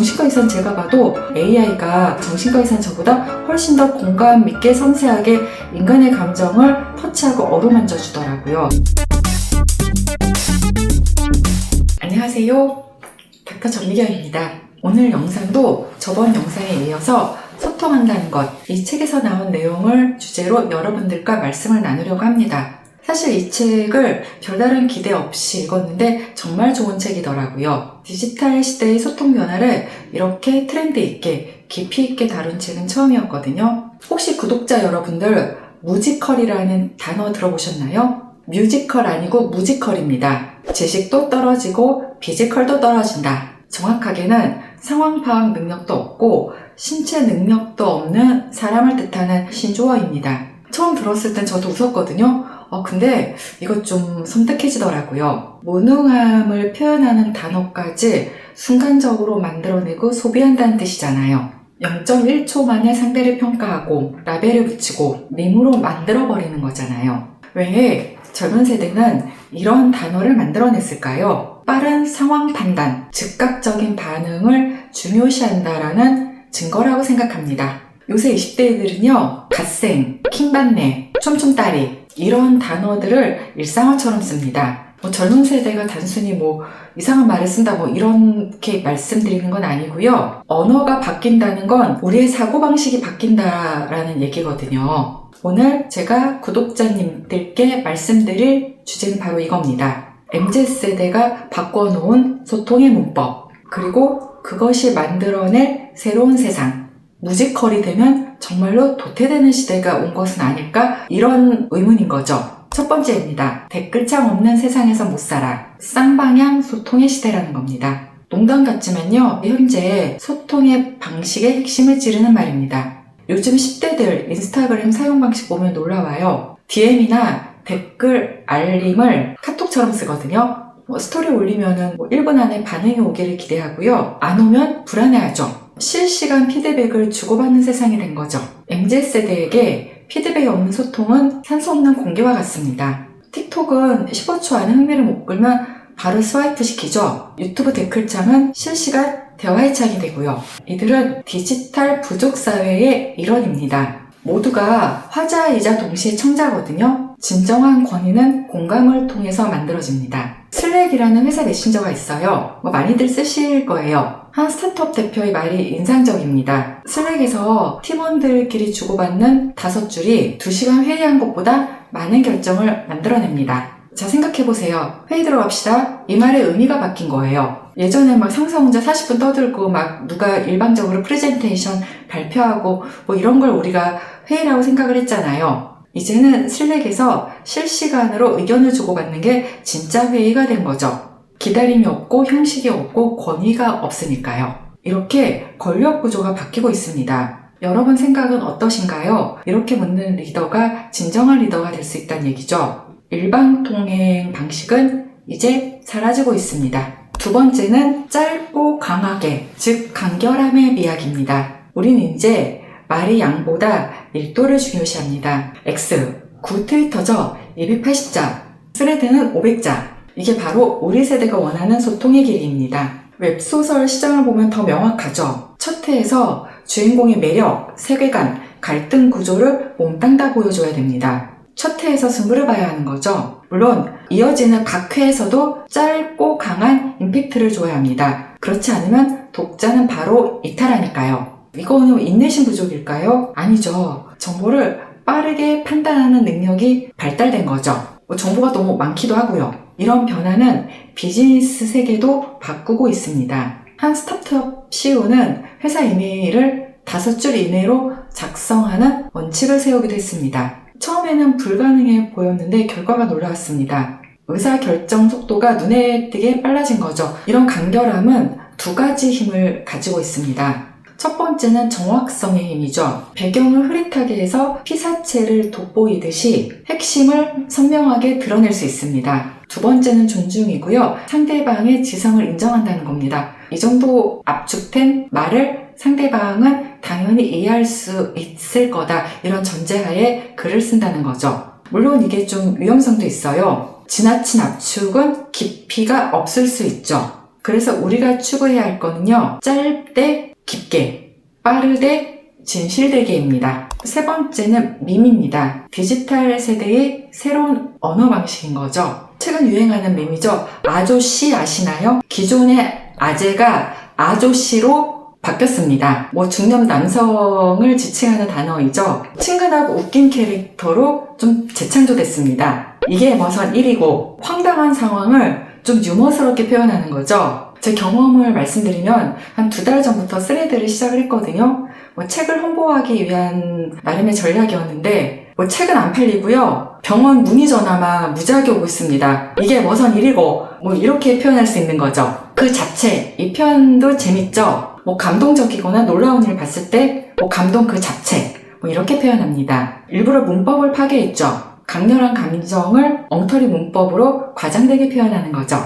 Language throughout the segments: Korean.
정신과 의사는 제가 봐도 AI가 정신과 의사는 저보다 훨씬 더 공감 있게 섬세하게 인간의 감정을 터치하고 어루만져 주더라고요. 안녕하세요. 닥터 전미경입니다. 오늘 영상도 저번 영상에 이어서 소통한다는 것, 이 책에서 나온 내용을 주제로 여러분들과 말씀을 나누려고 합니다. 사실 이 책을 별다른 기대 없이 읽었는데 정말 좋은 책이더라고요. 디지털 시대의 소통 변화를 이렇게 트렌드 있게 깊이 있게 다룬 책은 처음이었거든요. 혹시 구독자 여러분들 뮤지컬이라는 단어 들어보셨나요? 뮤지컬 아니고 무지컬입니다. 지식도 떨어지고 피지컬도 떨어진다. 정확하게는 상황 파악 능력도 없고 신체 능력도 없는 사람을 뜻하는 신조어입니다. 처음 들었을 땐 저도 웃었거든요. 근데 이거 좀 섬뜩해지더라고요. 무능함을 표현하는 단어까지 순간적으로 만들어내고 소비한다는 뜻이잖아요. 0.1초 만에 상대를 평가하고 라벨을 붙이고 밈으로 만들어버리는 거잖아요. 왜 젊은 세대는 이런 단어를 만들어냈을까요? 빠른 상황 판단, 즉각적인 반응을 중요시한다라는 증거라고 생각합니다. 요새 20대들은요, 갓생, 킹받네, 촘촘따리 이런 단어들을 일상어처럼 씁니다. 젊은 세대가 단순히 이상한 말을 쓴다 이렇게 말씀드리는 건 아니고요. 언어가 바뀐다는 건 우리의 사고방식이 바뀐다라는 얘기거든요. 오늘 제가 구독자님들께 말씀드릴 주제는 바로 이겁니다. MZ세대가 바꿔놓은 소통의 문법, 그리고 그것이 만들어낼 새로운 세상. 무지컬이 되면 정말로 도태되는 시대가 온 것은 아닐까? 이런 의문인 거죠. 첫 번째입니다. 댓글창 없는 세상에서 못 살아. 쌍방향 소통의 시대라는 겁니다. 농담 같지만요, 현재 소통의 방식의 핵심을 찌르는 말입니다. 요즘 10대들 인스타그램 사용 방식 보면 놀라워요. DM이나 댓글 알림을 카톡처럼 쓰거든요. 스토리 올리면은 1분 안에 반응이 오기를 기대하고요. 안 오면 불안해하죠. 실시간 피드백을 주고받는 세상이 된 거죠. MZ세대에게 피드백이 없는 소통은 산소 없는 공기와 같습니다. 틱톡은 15초 안에 흥미를 못 끌면 바로 스와이프 시키죠. 유튜브 댓글창은 실시간 대화의 창이 되고요. 이들은 디지털 부족 사회의 일원입니다. 모두가 화자이자 동시에 청자거든요. 진정한 권위는 공감을 통해서 만들어집니다. 슬랙이라는 회사 메신저가 있어요. 많이들 쓰실 거예요. 한 스타트업 대표의 말이 인상적입니다. 슬랙에서 팀원들끼리 주고받는 5줄이 2시간 회의한 것보다 많은 결정을 만들어냅니다. 자, 생각해보세요. 회의 들어갑시다. 이 말의 의미가 바뀐 거예요. 예전에 상사 혼자 40분 떠들고 누가 일방적으로 프레젠테이션 발표하고 이런 걸 우리가 회의라고 생각을 했잖아요. 이제는 슬랙에서 실시간으로 의견을 주고받는 게 진짜 회의가 된 거죠. 기다림이 없고 형식이 없고 권위가 없으니까요. 이렇게 권력 구조가 바뀌고 있습니다. 여러분 생각은 어떠신가요? 이렇게 묻는 리더가 진정한 리더가 될 수 있다는 얘기죠. 일방통행 방식은 이제 사라지고 있습니다. 두 번째는 짧고 강하게, 즉 간결함의 미학입니다. 우린 이제 말이 양보다 밀도를 중요시합니다. X, 구 트위터죠. 280자, 스레드는 500자. 이게 바로 우리 세대가 원하는 소통의 길이입니다. 웹소설 시장을 보면 더 명확하죠. 첫 회에서 주인공의 매력, 세계관, 갈등 구조를 몽땅 다 보여줘야 됩니다. 첫 회에서 승부를 봐야 하는 거죠. 물론 이어지는 각 회에서도 짧고 강한 임팩트를 줘야 합니다. 그렇지 않으면 독자는 바로 이탈하니까요. 이거는 인내심 부족일까요? 아니죠. 정보를 빠르게 판단하는 능력이 발달된 거죠. 정보가 너무 많기도 하고요. 이런 변화는 비즈니스 세계도 바꾸고 있습니다. 한 스타트업 CEO는 회사 이메일을 5줄 이내로 작성하는 원칙을 세우기도 했습니다. 처음에는 불가능해 보였는데 결과가 놀라웠습니다. 의사결정 속도가 눈에 띄게 빨라진 거죠. 이런 간결함은 2가지 힘을 가지고 있습니다. 첫 번째는 정확성의 힘이죠. 배경을 흐릿하게 해서 피사체를 돋보이듯이 핵심을 선명하게 드러낼 수 있습니다. 두 번째는 존중이고요. 상대방의 지성을 인정한다는 겁니다. 이 정도 압축된 말을 상대방은 당연히 이해할 수 있을 거다. 이런 전제하에 글을 쓴다는 거죠. 물론 이게 좀 위험성도 있어요. 지나친 압축은 깊이가 없을 수 있죠. 그래서 우리가 추구해야 할 거는요, 짧되 깊게, 빠르되 진실되게입니다. 세 번째는 밈입니다. 디지털 세대의 새로운 언어 방식인 거죠. 최근 유행하는 밈이죠. 아조씨 아시나요? 기존의 아재가 아조씨로 바뀌었습니다. 중년 남성을 지칭하는 단어이죠. 친근하고 웃긴 캐릭터로 좀 재창조됐습니다. 이게 머선 1이고 황당한 상황을 좀 유머스럽게 표현하는 거죠. 제 경험을 말씀드리면 한 2달 전부터 스레드를 시작을 했거든요. 책을 홍보하기 위한 나름의 전략이었는데 책은 안 팔리고요. 병원 문의 전화만 무지하게 오고 있습니다. 이게 머선 1이고 이렇게 표현할 수 있는 거죠. 그 자체, 이 표현도 재밌죠. 감동적이거나 놀라운 일을 봤을 때 감동 그 자체 이렇게 표현합니다. 일부러 문법을 파괴했죠. 강렬한 감정을 엉터리 문법으로 과장되게 표현하는 거죠.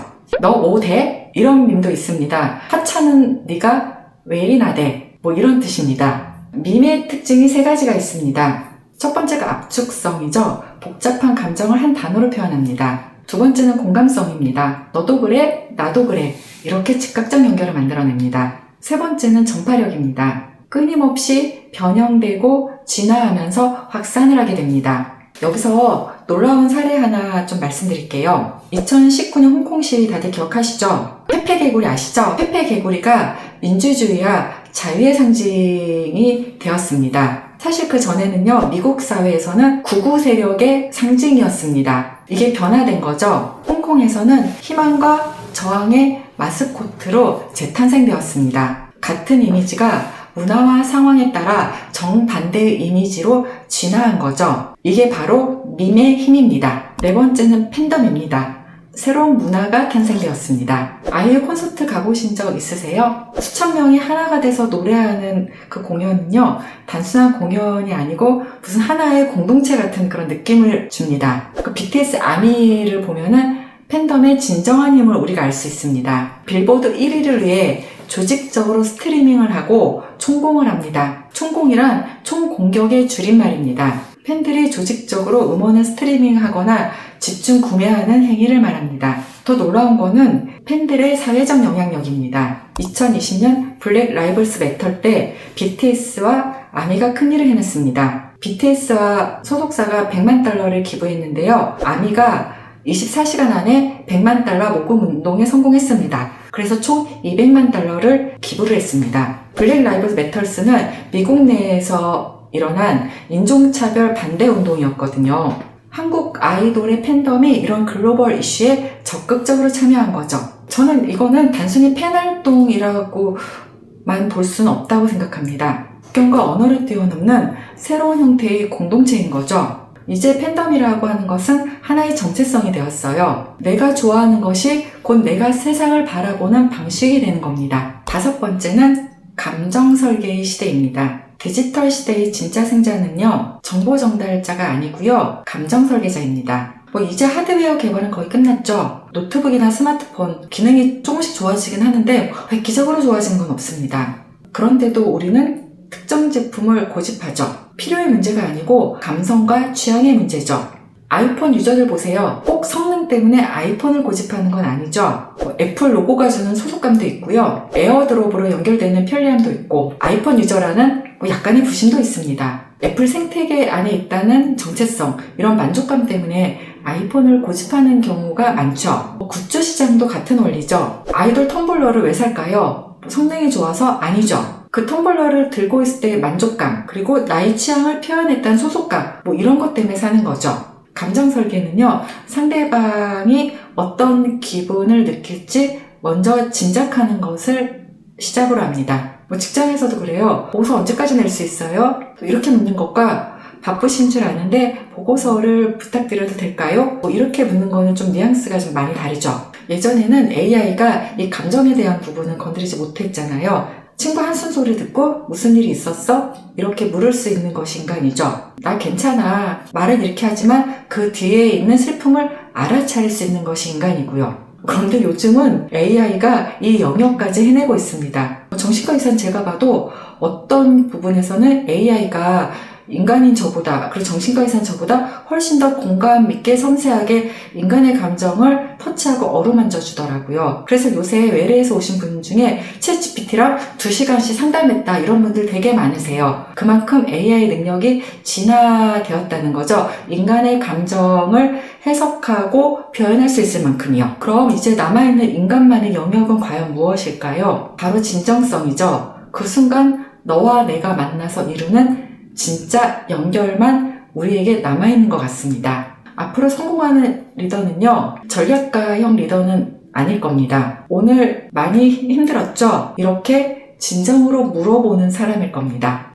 너 뭐 돼? 이런 밈도 있습니다. 하찮은 네가 왜 이리 나대? 이런 뜻입니다. 밈의 특징이 3가지가 있습니다. 첫 번째가 압축성이죠. 복잡한 감정을 한 단어로 표현합니다. 두 번째는 공감성입니다. 너도 그래? 나도 그래. 이렇게 즉각적 연결을 만들어냅니다. 세 번째는 전파력입니다. 끊임없이 변형되고 진화하면서 확산을 하게 됩니다. 여기서 놀라운 사례 하나 좀 말씀드릴게요. 2019년 홍콩 시위 다들 기억하시죠? 페페 개구리 아시죠? 페페 개구리가 민주주의와 자유의 상징이 되었습니다. 사실 그 전에는요, 미국 사회에서는 구구 세력의 상징이었습니다. 이게 변화된 거죠. 홍콩에서는 희망과 저항의 마스코트로 재탄생되었습니다. 같은 이미지가 문화와 상황에 따라 정반대의 이미지로 진화한 거죠. 이게 바로 밈의 힘입니다. 네 번째는 팬덤입니다. 새로운 문화가 탄생되었습니다. 아이유 콘서트 가보신 적 있으세요? 수천 명이 하나가 돼서 노래하는 그 공연은요, 단순한 공연이 아니고 무슨 하나의 공동체 같은 그런 느낌을 줍니다. 그 BTS 아미를 보면은 팬덤의 진정한 힘을 우리가 알 수 있습니다. 빌보드 1위를 위해 조직적으로 스트리밍을 하고 총공을 합니다. 총공이란 총공격의 줄임말입니다. 팬들이 조직적으로 음원을 스트리밍하거나 집중 구매하는 행위를 말합니다. 더 놀라운 거는 팬들의 사회적 영향력입니다. 2020년 블랙 라이브스 매터 때 BTS와 아미가 큰일을 해냈습니다. BTS와 소속사가 100만 달러를 기부했는데요. 아미가 24시간 안에 100만 달러 모금 운동에 성공했습니다. 그래서 총 200만 달러를 기부를 했습니다. 블랙 라이브스 매터스는 미국 내에서 일어난 인종차별 반대 운동이었거든요. 한국 아이돌의 팬덤이 이런 글로벌 이슈에 적극적으로 참여한 거죠. 저는 이거는 단순히 팬활동이라고만 볼 수는 없다고 생각합니다. 국경과 언어를 뛰어넘는 새로운 형태의 공동체인 거죠. 이제 팬덤이라고 하는 것은 하나의 정체성이 되었어요. 내가 좋아하는 것이 곧 내가 세상을 바라보는 방식이 되는 겁니다. 5번째는 감정 설계의 시대입니다. 디지털 시대의 진짜 승자는요, 정보 전달자가 아니고요, 감정 설계자입니다. 이제 하드웨어 개발은 거의 끝났죠. 노트북이나 스마트폰 기능이 조금씩 좋아지긴 하는데 획기적으로 좋아진 건 없습니다. 그런데도 우리는 특정 제품을 고집하죠. 필요의 문제가 아니고 감성과 취향의 문제죠. 아이폰 유저들 보세요. 꼭 성능 때문에 아이폰을 고집하는 건 아니죠. 애플 로고가 주는 소속감도 있고요. 에어드롭으로 연결되는 편리함도 있고, 아이폰 유저라는 약간의 부심도 있습니다. 애플 생태계 안에 있다는 정체성, 이런 만족감 때문에 아이폰을 고집하는 경우가 많죠. 굿즈 시장도 같은 원리죠. 아이돌 텀블러를 왜 살까요? 성능이 좋아서? 아니죠. 그 텀블러를 들고 있을 때의 만족감, 그리고 나의 취향을 표현했다는 소속감, 이런 것 때문에 사는 거죠. 감정 설계는요, 상대방이 어떤 기분을 느낄지 먼저 짐작하는 것을 시작으로 합니다. 직장에서도 그래요. 보고서 언제까지 낼 수 있어요? 이렇게 묻는 것과 바쁘신 줄 아는데 보고서를 부탁드려도 될까요? 이렇게 묻는 거는 좀 뉘앙스가 좀 많이 다르죠. 예전에는 AI가 이 감정에 대한 부분은 건드리지 못했잖아요. 친구 한숨 소리 듣고 무슨 일이 있었어? 이렇게 물을 수 있는 것이 인간이죠. 나 괜찮아. 말은 이렇게 하지만 그 뒤에 있는 슬픔을 알아차릴 수 있는 것이 인간이고요. 그런데 요즘은 AI가 이 영역까지 해내고 있습니다. 정신과 의사는 제가 봐도 어떤 부분에서는 AI가 인간인 저보다, 그리고 정신과 의사는 저보다 훨씬 더 공감 있게 섬세하게 인간의 감정을 터치하고 어루만져 주더라고요. 그래서 요새 외래에서 오신 분 중에 챗GPT랑 2시간씩 상담했다 이런 분들 되게 많으세요. 그만큼 AI 능력이 진화되었다는 거죠. 인간의 감정을 해석하고 표현할 수 있을 만큼이요. 그럼 이제 남아있는 인간만의 영역은 과연 무엇일까요? 바로 진정성이죠. 그 순간 너와 내가 만나서 이루는 진짜 연결만 우리에게 남아있는 것 같습니다. 앞으로 성공하는 리더는요, 전략가형 리더는 아닐 겁니다. 오늘 많이 힘들었죠? 이렇게 진정으로 물어보는 사람일 겁니다.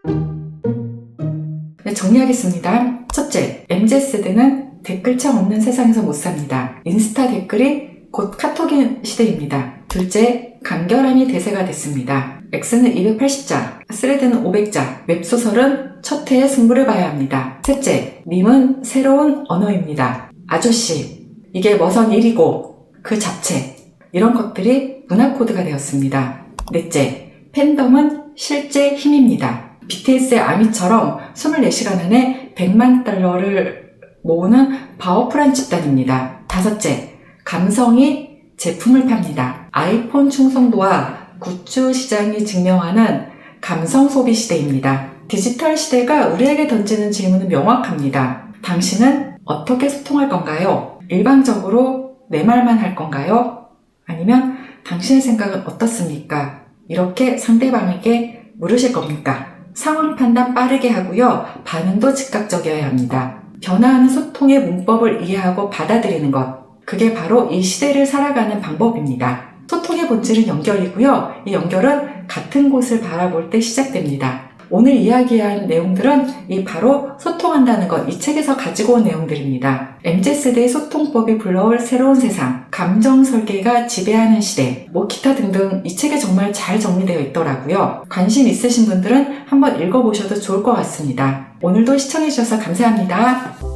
네, 정리하겠습니다. 첫째, MZ세대는 댓글창 없는 세상에서 못 삽니다. 인스타 댓글이 곧 카톡인 시대입니다. 둘째, 간결함이 대세가 됐습니다. X는 280자, 스레드는 500자, 웹소설은 첫 회에 승부를 봐야 합니다. 셋째, 밈은 새로운 언어입니다. 아저씨, 이게 머선 일이고, 그 잡채, 이런 것들이 문화 코드가 되었습니다. 넷째, 팬덤은 실제 힘입니다. BTS의 아미처럼 24시간 안에 100만 달러를 모으는 파워풀한 집단입니다. 다섯째, 감성이 제품을 팝니다. 아이폰 충성도와 굿즈 시장이 증명하는 감성 소비 시대입니다. 디지털 시대가 우리에게 던지는 질문은 명확합니다. 당신은 어떻게 소통할 건가요? 일방적으로 내 말만 할 건가요? 아니면 당신의 생각은 어떻습니까? 이렇게 상대방에게 물으실 겁니까? 상황 판단 빠르게 하고요. 반응도 즉각적이어야 합니다. 변화하는 소통의 문법을 이해하고 받아들이는 것. 그게 바로 이 시대를 살아가는 방법입니다. 소통의 본질은 연결이고요. 이 연결은 같은 곳을 바라볼 때 시작됩니다. 오늘 이야기한 내용들은 이 바로 소통한다는 것, 이 책에서 가지고 온 내용들입니다. MZ세대의 소통법이 불러올 새로운 세상, 감정 설계가 지배하는 시대, 기타 등등 이 책에 정말 잘 정리되어 있더라고요. 관심 있으신 분들은 한번 읽어보셔도 좋을 것 같습니다. 오늘도 시청해주셔서 감사합니다.